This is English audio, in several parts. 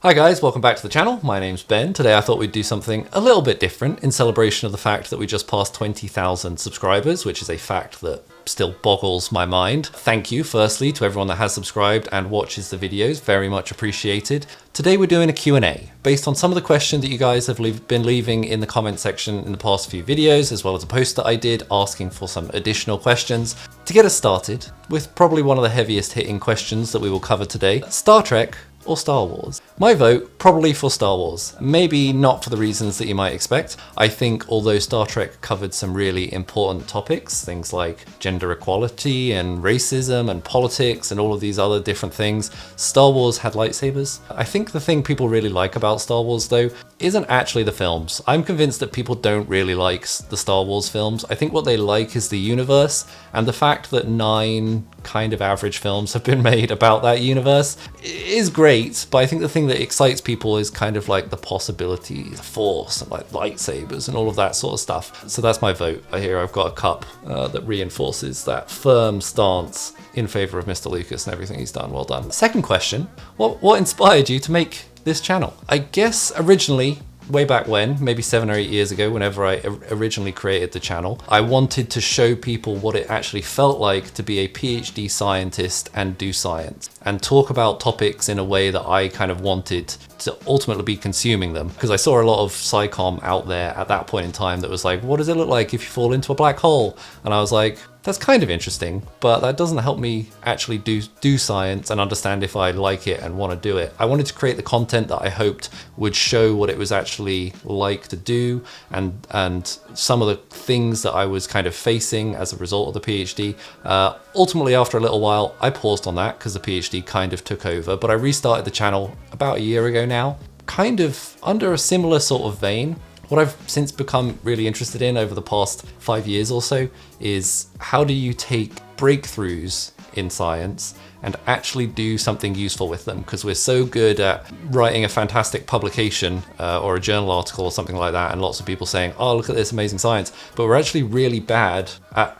Hi guys, welcome back to the channel. My name's Ben. Today I thought we'd do something a little bit different in celebration of the fact that we just passed 20,000 subscribers, which is a fact that still boggles my mind. Thank you, firstly, to everyone that has subscribed and watches the videos. Very much appreciated. Today we're doing a Q&A based on some of the questions that you guys have been leaving in the comment section in the past few videos, as well as a post that I did asking for some additional questions. To get us started with probably one of the heaviest hitting questions that we will cover today, Star Trek or Star Wars? My vote, probably for Star Wars. Maybe not for the reasons that you might expect. I think although Star Trek covered some really important topics, things like gender equality and racism and politics and all of these other different things, Star Wars had lightsabers. I think the thing people really like about Star Wars though isn't actually the films. I'm convinced that people don't really like the Star Wars films. I think what they like is the universe, and the fact that 9 kind of average films have been made about that universe is great, but I think the thing that excites people is kind of like the possibility, the force, and like lightsabers and all of that sort of stuff. So that's my vote. Here I've got a cup that reinforces that firm stance in favor of Mr. Lucas and everything he's done. Well done. Second question, what inspired you to make this channel? I guess originally, way back when, maybe 7 or 8 years ago, whenever I originally created the channel, I wanted to show people what it actually felt like to be a PhD scientist and do science, and talk about topics in a way that I kind of wanted to ultimately be consuming them. Because I saw a lot of SciComm out there at that point in time that was like, what does it look like if you fall into a black hole? And I was like, that's kind of interesting, but that doesn't help me actually do science and understand if I like it and want to do it. I wanted to create the content that I hoped would show what it was actually like to do, and some of the things that I was kind of facing as a result of the PhD. Ultimately, after a little while, I paused on that because the PhD kind of took over, but I restarted the channel about a year ago now, kind of under a similar sort of vein. What I've since become really interested in over the past 5 years or so is how do you take breakthroughs in science and actually do something useful with them, because we're so good at writing a fantastic publication or a journal article or something like that, and lots of people saying, oh, look at this amazing science, but we're actually really bad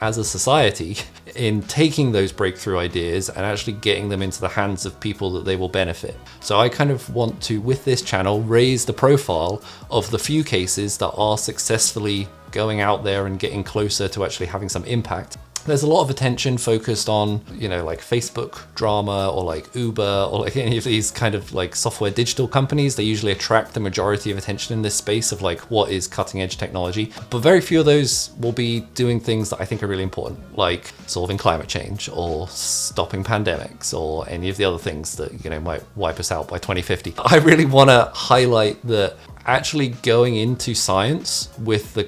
as a society in taking those breakthrough ideas and actually getting them into the hands of people that they will benefit. So I kind of want to, with this channel, raise the profile of the few cases that are successfully going out there and getting closer to actually having some impact. There's a lot of attention focused on, you know, like Facebook drama or like Uber or like any of these kind of like software digital companies. They usually attract the majority of attention in this space of like what is cutting edge technology, but very few of those will be doing things that I think are really important, like solving climate change or stopping pandemics or any of the other things that, you know, might wipe us out by 2050. I really want to highlight that actually going into science with the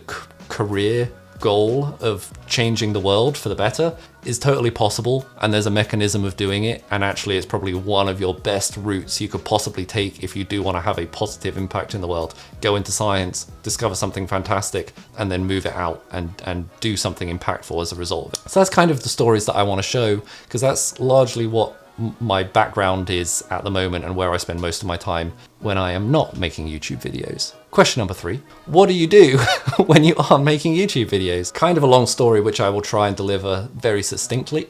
career goal of changing the world for the better is totally possible, and there's a mechanism of doing it, and actually it's probably one of your best routes you could possibly take if you do want to have a positive impact in the world. Go into science, discover something fantastic, and then move it out and do something impactful as a result of it. So that's kind of the stories that I want to show, because that's largely what my background is at the moment and where I spend most of my time when I am not making YouTube videos. Question number 3, what do you do when you aren't making YouTube videos? Kind of a long story, which I will try and deliver very succinctly.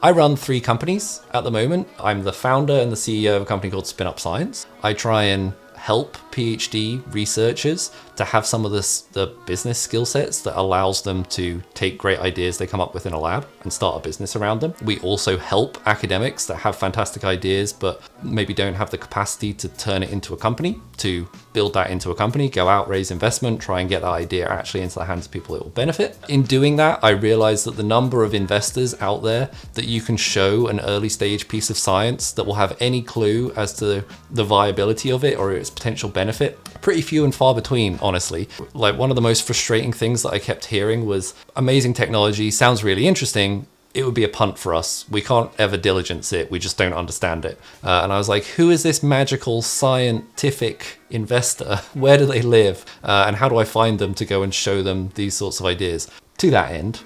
I run 3 companies at the moment. I'm the founder and the CEO of a company called Spin Up Science. I try and help PhD researchers to have some of the business skill sets that allows them to take great ideas they come up with in a lab and start a business around them. We also help academics that have fantastic ideas but maybe don't have the capacity to turn it into a company, to build that into a company, go out, raise investment, try and get that idea actually into the hands of people it will benefit. In doing that, I realized that the number of investors out there that you can show an early stage piece of science that will have any clue as to the viability of it or its potential benefit, pretty few and far between, honestly. Like, one of the most frustrating things that I kept hearing was, amazing technology, sounds really interesting, it would be a punt for us. We can't ever diligence it. We just don't understand it. And I was like, who is this magical scientific investor? Where do they live? And how do I find them to go and show them these sorts of ideas? To that end,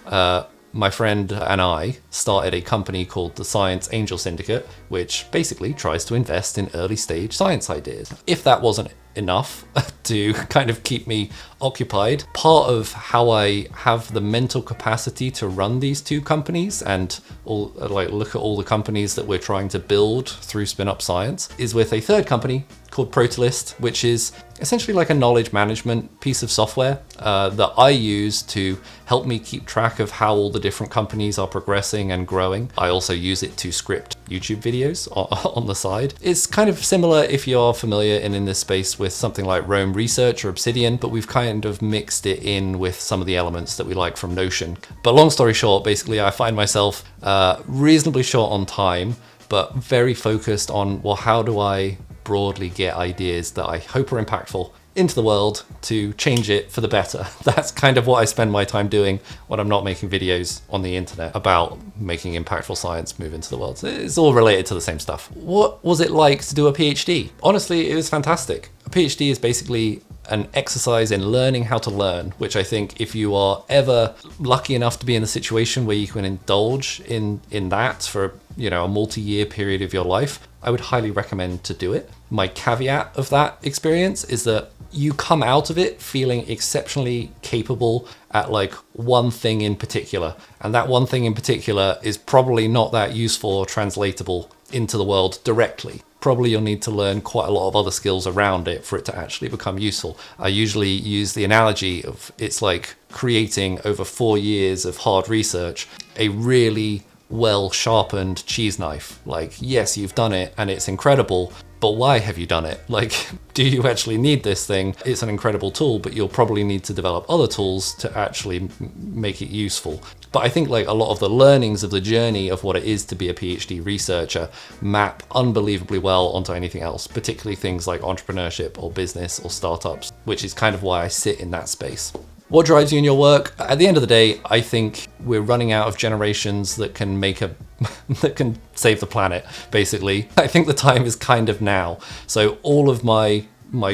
my friend and I started a company called the Science Angel Syndicate, which basically tries to invest in early stage science ideas. If that wasn't enough to kind of keep me occupied, part of how I have the mental capacity to run these two companies and look at all the companies that we're trying to build through Spin Up Science is with a third company called Protolist, which is essentially like a knowledge management piece of software that I use to help me keep track of how all the different companies are progressing and growing. I also use it to script YouTube videos on the side. It's kind of similar, if you're familiar in this space, with something like Roam Research or Obsidian, but we've kind of mixed it in with some of the elements that we like from Notion. But long story short, basically I find myself reasonably short on time, but very focused on, well, how do I broadly get ideas that I hope are impactful into the world to change it for the better. That's kind of what I spend my time doing when I'm not making videos on the internet about making impactful science move into the world. It's all related to the same stuff. What was it like to do a PhD? Honestly, it was fantastic. A PhD is basically an exercise in learning how to learn, which I think if you are ever lucky enough to be in a situation where you can indulge in that for a multi-year period of your life, I would highly recommend to do it. My caveat of that experience is that you come out of it feeling exceptionally capable at like one thing in particular. And that one thing in particular is probably not that useful or translatable into the world directly. Probably you'll need to learn quite a lot of other skills around it for it to actually become useful. I usually use the analogy of it's like creating over 4 years of hard research a really well sharpened cheese knife. Like, yes, you've done it and it's incredible, but why have you done it? Like, do you actually need this thing? It's an incredible tool, but you'll probably need to develop other tools to actually make it useful. But I think like a lot of the learnings of the journey of what it is to be a PhD researcher map unbelievably well onto anything else, particularly things like entrepreneurship or business or startups, which is kind of why I sit in that space. What drives you in your work? At the end of the day, I think we're running out of generations that can that can save the planet, basically. I think the time is kind of now. So all of my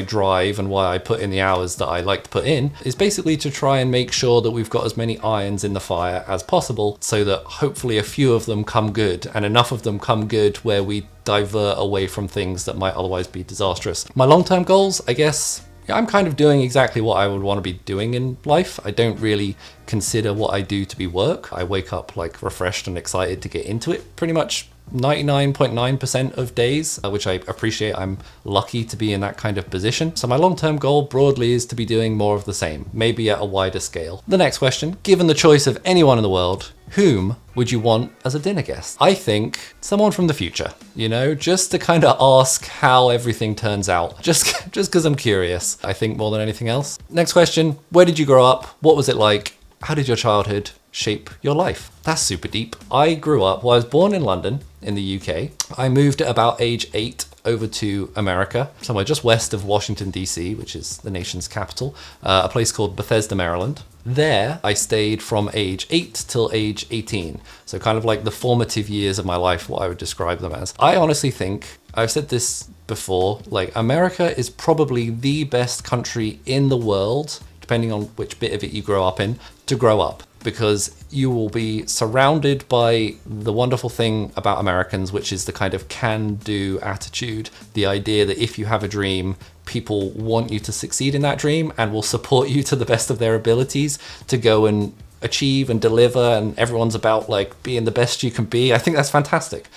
drive and why I put in the hours that I like to put in is basically to try and make sure that we've got as many irons in the fire as possible so that hopefully a few of them come good and enough of them come good where we divert away from things that might otherwise be disastrous. My long-term goals, I guess, I'm kind of doing exactly what I would want to be doing in life. I don't really consider what I do to be work. I wake up like refreshed and excited to get into it pretty much 99.9% of days, which I appreciate. I'm lucky to be in that kind of position. So my long-term goal broadly is to be doing more of the same, maybe at a wider scale. The next question, given the choice of anyone in the world, whom would you want as a dinner guest? I think someone from the future, just to kind of ask how everything turns out, just because I'm curious, I think, more than anything else. Next question, where did you grow up? What was it like? How did your childhood shape your life? That's super deep. I was born in London in the UK. I moved at about age 8 over to America, somewhere just west of Washington, DC, which is the nation's capital, a place called Bethesda, Maryland. There, I stayed from age 8 till age 18. So kind of like the formative years of my life, what I would describe them as. I honestly think, I've said this before, like America is probably the best country in the world, depending on which bit of it you grow up in, to grow up. Because you will be surrounded by the wonderful thing about Americans, which is the kind of can-do attitude. The idea that if you have a dream, people want you to succeed in that dream and will support you to the best of their abilities to go and achieve and deliver, and everyone's about like being the best you can be. I think that's fantastic.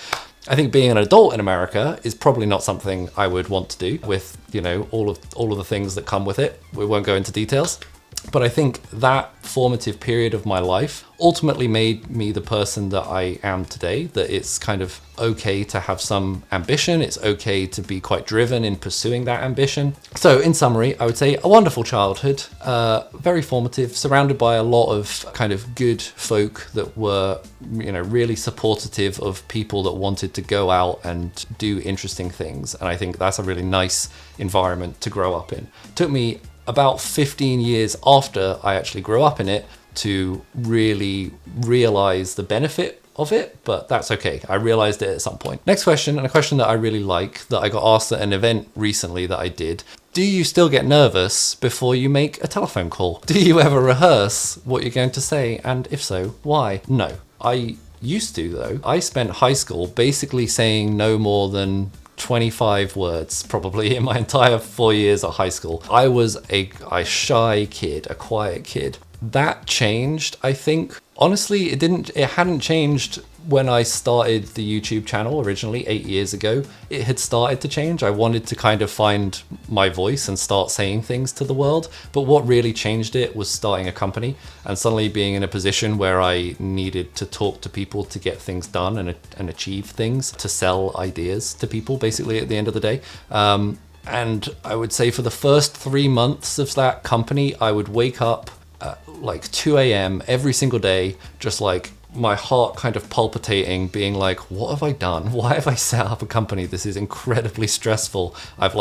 I think being an adult in America is probably not something I would want to do with, all of the things that come with it. We won't go into details. But I think that formative period of my life ultimately made me the person that I am today, that it's kind of okay to have some ambition. It's okay to be quite driven in pursuing that ambition. So in summary, I would say a wonderful childhood, very formative, surrounded by a lot of kind of good folk that were, really supportive of people that wanted to go out and do interesting things. And I think that's a really nice environment to grow up in. It took me about 15 years after I actually grew up in it to really realize the benefit of it, but that's okay. I realized it at some point. Next question, and a question that I really like, that I got asked at an event recently that I did. Do you still get nervous before you make a telephone call? Do you ever rehearse what you're going to say? And if so, why? No. I used to, though. I spent high school basically saying no more than 25 words probably in my entire 4 years of high school. I was a shy kid, a quiet kid. That changed, I think. Honestly, it hadn't changed when I started the YouTube channel originally 8 years ago. It had started to change. I wanted to kind of find my voice and start saying things to the world. But what really changed it was starting a company and suddenly being in a position where I needed to talk to people to get things done and achieve things, to sell ideas to people basically at the end of the day. And I would say for the first 3 months of that company, I would wake up at like 2 a.m. every single day, just like my heart kind of palpitating, being like, what have I done? Why have I set up a company? This is incredibly stressful. I've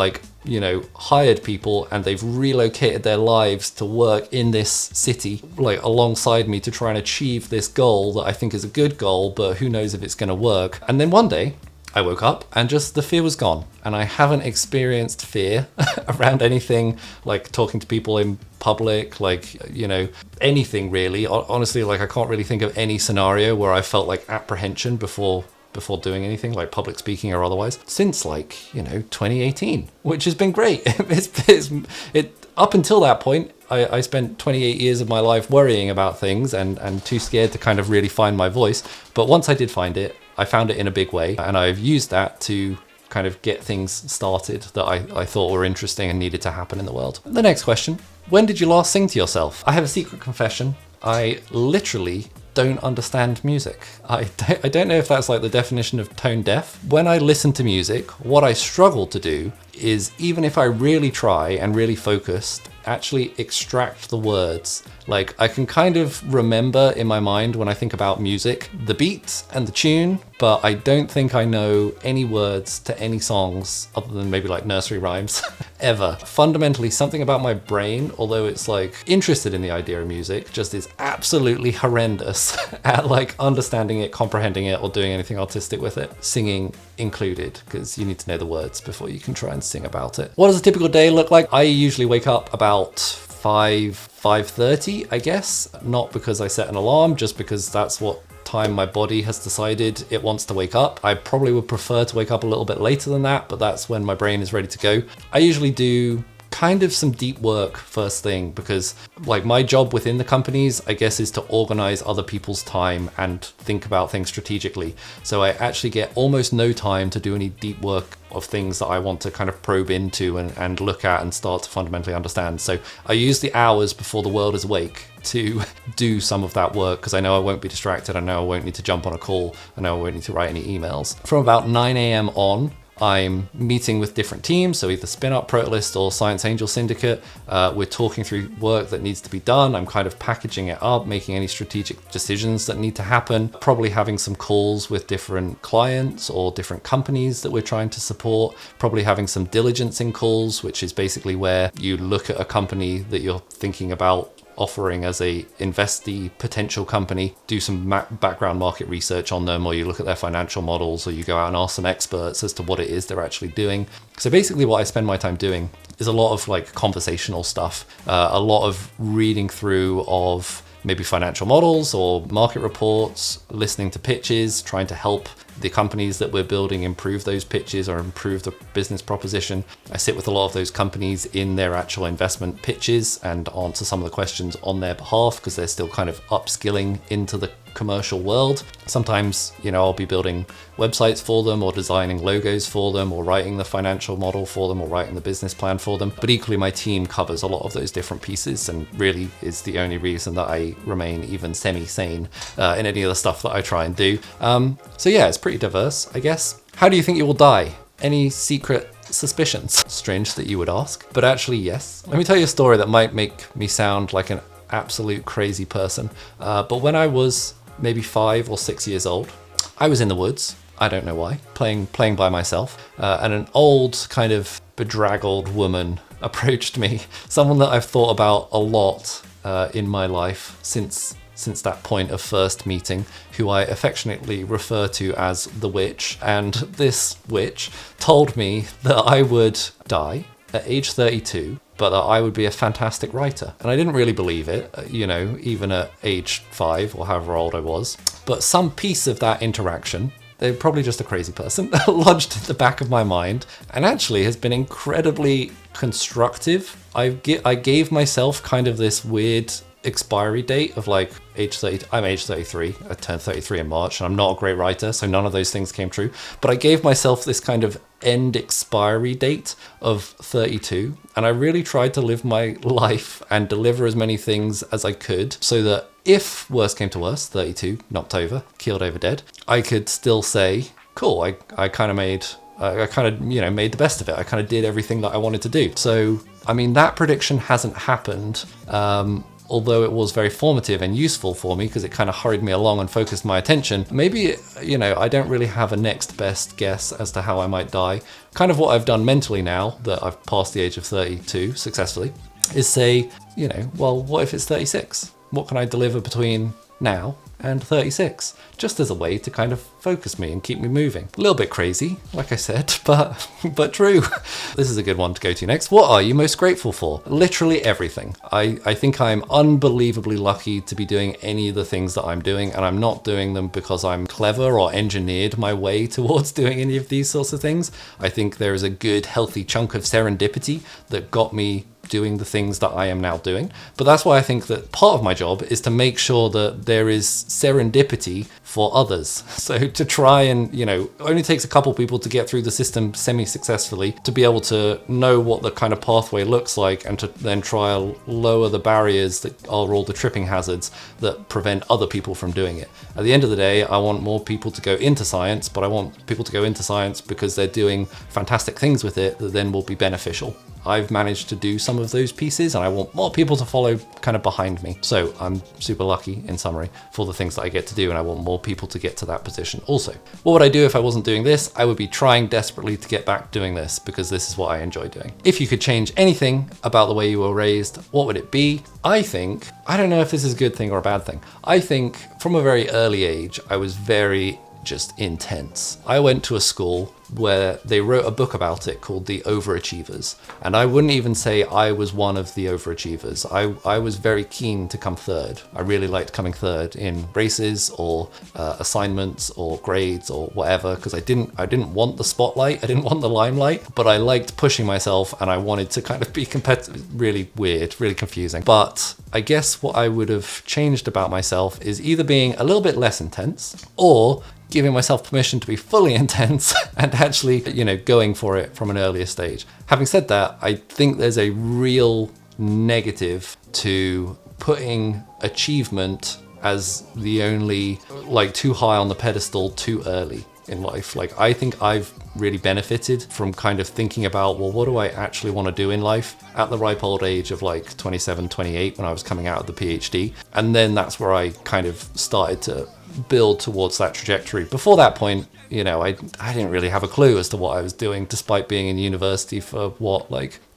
hired people and they've relocated their lives to work in this city, like alongside me to try and achieve this goal that I think is a good goal, but who knows if it's going to work. And then one day I woke up and just the fear was gone. And I haven't experienced fear around anything, like talking to people in public, anything really. Honestly, I can't really think of any scenario where I felt like apprehension before doing anything like public speaking or otherwise since 2018, which has been great. Up until that point, I spent 28 years of my life worrying about things and too scared to kind of really find my voice. But once I did find it, I found it in a big way, and I've used that to kind of get things started that I thought were interesting and needed to happen in the world. The next question, when did you last sing to yourself? I have a secret confession. I literally don't understand music. I don't know if that's like the definition of tone deaf. When I listen to music, what I struggle to do is, even if I really try and really focus, actually extract the words. Like, I can kind of remember in my mind when I think about music, the beat and the tune, but I don't think I know any words to any songs other than maybe like nursery rhymes ever. Fundamentally, something about my brain, although it's like interested in the idea of music, just is absolutely horrendous at like understanding it, comprehending it, or doing anything artistic with it. Singing included, because you need to know the words before you can try and sing about it. What does a typical day look like? I usually wake up about 5:30, I guess. Not because I set an alarm, just because that's what time my body has decided it wants to wake up. I probably would prefer to wake up a little bit later than that, but that's when my brain is ready to go. I usually do kind of some deep work first thing, because like my job within the companies, I guess, is to organize other people's time and think about things strategically. So I actually get almost no time to do any deep work of things that I want to kind of probe into and look at and start to fundamentally understand. So I use the hours before the world is awake to do some of that work, because I know I won't be distracted. I know I won't need to jump on a call. I know I won't need to write any emails. From about 9 a.m. on, I'm meeting with different teams, so either Spin Up, Protalist, or Science Angel Syndicate. We're talking through work that needs to be done. I'm kind of packaging it up, making any strategic decisions that need to happen, probably having some calls with different clients or different companies that we're trying to support, probably having some diligencing calls, which is basically where you look at a company that you're thinking about offering as a investee potential company, do some background market research on them, or you look at their financial models, or you go out and ask some experts as to what it is they're actually doing. So basically what I spend my time doing is a lot of like conversational stuff, a lot of reading through of maybe financial models or market reports, listening to pitches, trying to help the companies that we're building improve those pitches or improve the business proposition. I sit with a lot of those companies in their actual investment pitches and answer some of the questions on their behalf, because they're still kind of upskilling into the commercial world. Sometimes, I'll be building websites for them, or designing logos for them, or writing the financial model for them, or writing the business plan for them. But equally, my team covers a lot of those different pieces, and really is the only reason that I remain even semi-sane in any of the stuff that I try and do. So yeah, it's pretty diverse, I guess. How do you think you will die? Any secret suspicions? Strange that you would ask, but actually, yes. Let me tell you a story that might make me sound like an absolute crazy person. But when I was maybe 5 or 6 years old, I was in the woods. I don't know why, playing by myself, and an old kind of bedraggled woman approached me. Someone that I've thought about a lot in my life since that point of first meeting, who I affectionately refer to as the witch. And this witch told me that I would die at age 32, but that I would be a fantastic writer. And I didn't really believe it, even at age 5 or however old I was. but some piece of that interaction, they're probably just a crazy person, lodged in the back of my mind and actually has been incredibly constructive. I gave myself kind of this weird expiry date of like age 30. I'm age 33. I turned 33 in March, and I'm not a great writer, so none of those things came true. But I gave myself this kind of end expiry date of 32, and I really tried to live my life and deliver as many things as I could so that if worst came to worst, 32, knocked over, keeled over dead, I could still say, cool, I kind of made the best of it. I kind of did everything that I wanted to do. So, I mean, that prediction hasn't happened, although it was very formative and useful for me because it kind of hurried me along and focused my attention. Maybe, I don't really have a next best guess as to how I might die. Kind of what I've done mentally now that I've passed the age of 32 successfully is say, well, what if it's 36? What can I deliver between now and 36, just as a way to kind of focus me and keep me moving. A little bit crazy, like I said, but true. This is a good one to go to next. What are you most grateful for? Literally everything. I think I'm unbelievably lucky to be doing any of the things that I'm doing, and I'm not doing them because I'm clever or engineered my way towards doing any of these sorts of things. I think there is a good, healthy chunk of serendipity that got me doing the things that I am now doing. But that's why I think that part of my job is to make sure that there is serendipity for others. So to try and, it only takes a couple people to get through the system semi-successfully to be able to know what the kind of pathway looks like and to then try and lower the barriers that are all the tripping hazards that prevent other people from doing it. At the end of the day, I want more people to go into science, but I want people to go into science because they're doing fantastic things with it that then will be beneficial. I've managed to do some of those pieces and I want more people to follow kind of behind me. So I'm super lucky, in summary, for the things that I get to do, and I want more people to get to that position also. What would I do if I wasn't doing this? I would be trying desperately to get back doing this because this is what I enjoy doing. If you could change anything about the way you were raised, what would it be? I don't know if this is a good thing or a bad thing. I think from a very early age, I was very just intense. I went to a school where they wrote a book about it called The Overachievers. And I wouldn't even say I was one of the overachievers. I was very keen to come third. I really liked coming third in races or assignments or grades or whatever, because I didn't want the spotlight, I didn't want the limelight, but I liked pushing myself and I wanted to kind of be competitive. Really weird, really confusing. But I guess what I would have changed about myself is either being a little bit less intense or giving myself permission to be fully intense and actually, going for it from an earlier stage. Having said that, I think there's a real negative to putting achievement as the only, too high on the pedestal too early in life. I think I've really benefited from kind of thinking about, well, what do I actually want to do in life at the ripe old age of 27, 28 when I was coming out of the PhD. And then that's where I kind of started to build towards that trajectory. Before that point, I didn't really have a clue as to what I was doing, despite being in university for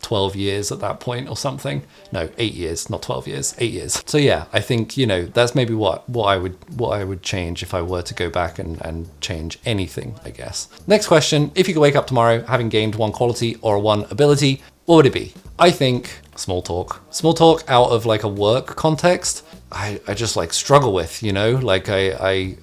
12 years at that point or something. No, 8 years, not 12 years, 8 years. So yeah, I think, that's maybe what I would change if I were to go back and change anything, I guess. Next question, if you could wake up tomorrow having gained one quality or one ability, what would it be? I think small talk. Small talk out of a work context, I just struggle with, I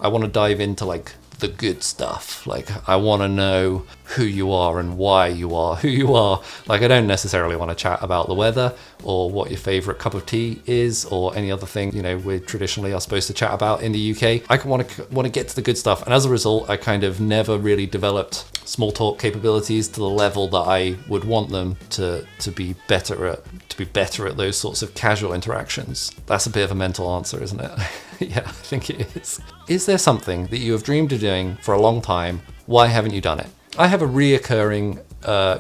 want to dive into the good stuff. I want to know who you are and why you are who you are. I don't necessarily want to chat about the weather or what your favorite cup of tea is or any other thing, we traditionally are supposed to chat about in the UK. I want to get to the good stuff. And as a result, I kind of never really developed small talk capabilities to the level that I would want them to be better at those sorts of casual interactions. That's a bit of a mental answer, isn't it? Yeah, I think it is. Is there something that you have dreamed of doing for a long time? Why haven't you done it? I have a reoccurring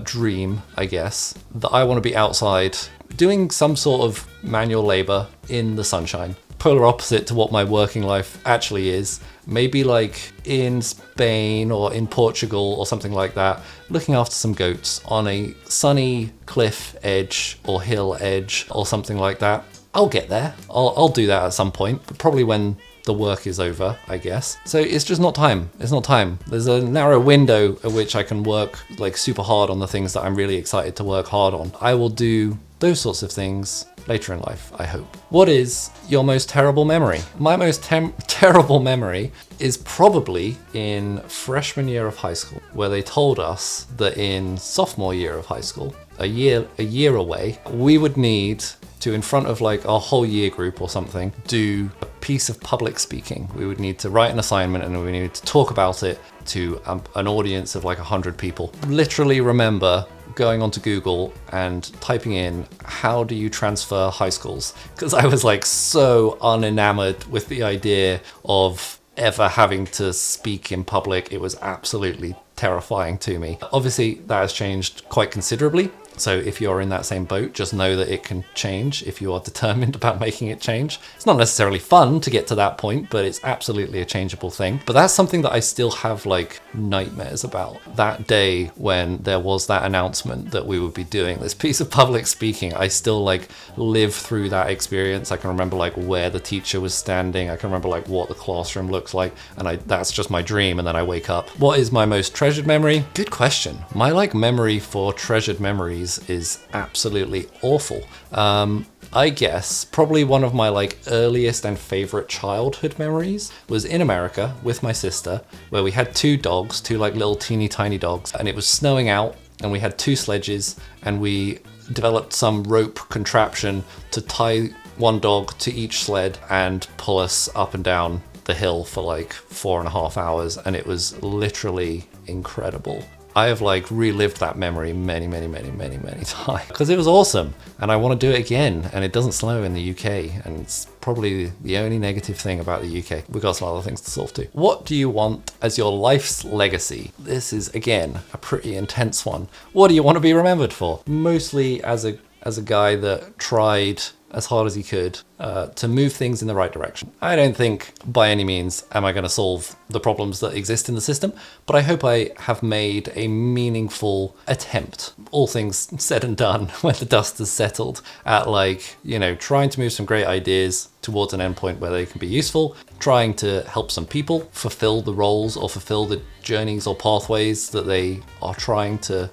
dream, I guess, that I want to be outside doing some sort of manual labor in the sunshine. Polar opposite to what my working life actually is. Maybe in Spain or in Portugal or something like that, looking after some goats on a sunny cliff edge or hill edge or something like that. I'll get there. I'll do that at some point, but probably when the work is over, I guess. So it's just not time. It's not time. There's a narrow window at which I can work super hard on the things that I'm really excited to work hard on. I will do those sorts of things later in life, I hope. What is your most terrible memory? My most terrible memory is probably in freshman year of high school, where they told us that in sophomore year of high school, a year away, we would need to, in front of like our whole year group or something, do a piece of public speaking. We would need to write an assignment and we needed to talk about it to an audience of like 100 people. Literally remember going onto Google and typing in, how do you transfer high schools? Because I was like so unenamored with the idea of ever having to speak in public. It was absolutely terrifying to me. Obviously that has changed quite considerably. So if you're in that same boat, just know that it can change if you are determined about making it change. It's not necessarily fun to get to that point, but it's absolutely a changeable thing. But that's something that I still have like nightmares about. That day when there was that announcement that we would be doing this piece of public speaking, I still like live through that experience. I can remember like where the teacher was standing. I can remember like what the classroom looks like. And that's just my dream. And then I wake up. What is my most treasured memory? Good question. My like memory for treasured memories is absolutely awful. I guess probably one of my like earliest and favorite childhood memories was in America with my sister, where we had two dogs, two like little teeny tiny dogs, and it was snowing out and we had two sledges and we developed some rope contraption to tie one dog to each sled and pull us up and down the hill for like 4.5 hours, and it was literally incredible. I have like relived that memory many times because it was awesome and I want to do it again, and it doesn't snow in the UK, and it's probably the only negative thing about the UK. We've got some other things to solve too. What do you want as your life's legacy? This is again a pretty intense one. What do you want to be remembered for? Mostly as a guy that tried as hard as he could to move things in the right direction. I don't think by any means am I going to solve the problems that exist in the system, but I hope I have made a meaningful attempt, all things said and done when the dust has settled, at like, you know, trying to move some great ideas towards an endpoint where they can be useful, trying to help some people fulfill the roles or fulfill the journeys or pathways that they are trying to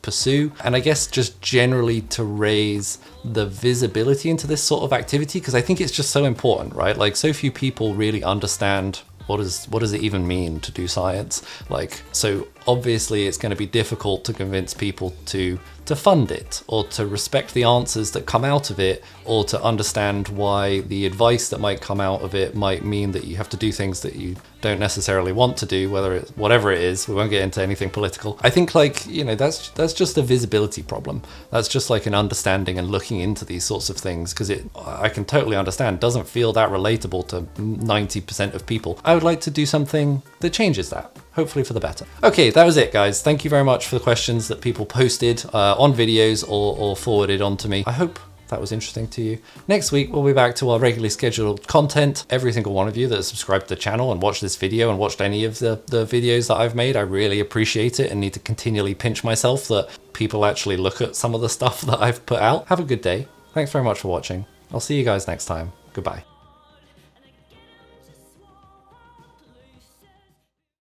pursue, and I guess just generally to raise the visibility into this sort of activity, because I think it's just so important, right? Like, so few people really understand what does it even mean to do science. Like, so obviously it's going to be difficult to convince people to fund it, or to respect the answers that come out of it, or to understand why the advice that might come out of it might mean that you have to do things that you don't necessarily want to do, whatever it is. We won't get into anything political. I think, like, you know, that's just a visibility problem. That's just like an understanding and looking into these sorts of things, because I can totally understand, doesn't feel that relatable to 90% of people. I would like to do something that changes that, hopefully for the better. Okay, that was it, guys. Thank you very much for the questions that people posted on videos or forwarded on to me. I hope that was interesting to you. Next week, we'll be back to our regularly scheduled content. Every single one of you that has subscribed to the channel and watched this video and watched any of the videos that I've made, I really appreciate it and need to continually pinch myself that people actually look at some of the stuff that I've put out. Have a good day. Thanks very much for watching. I'll see you guys next time. Goodbye.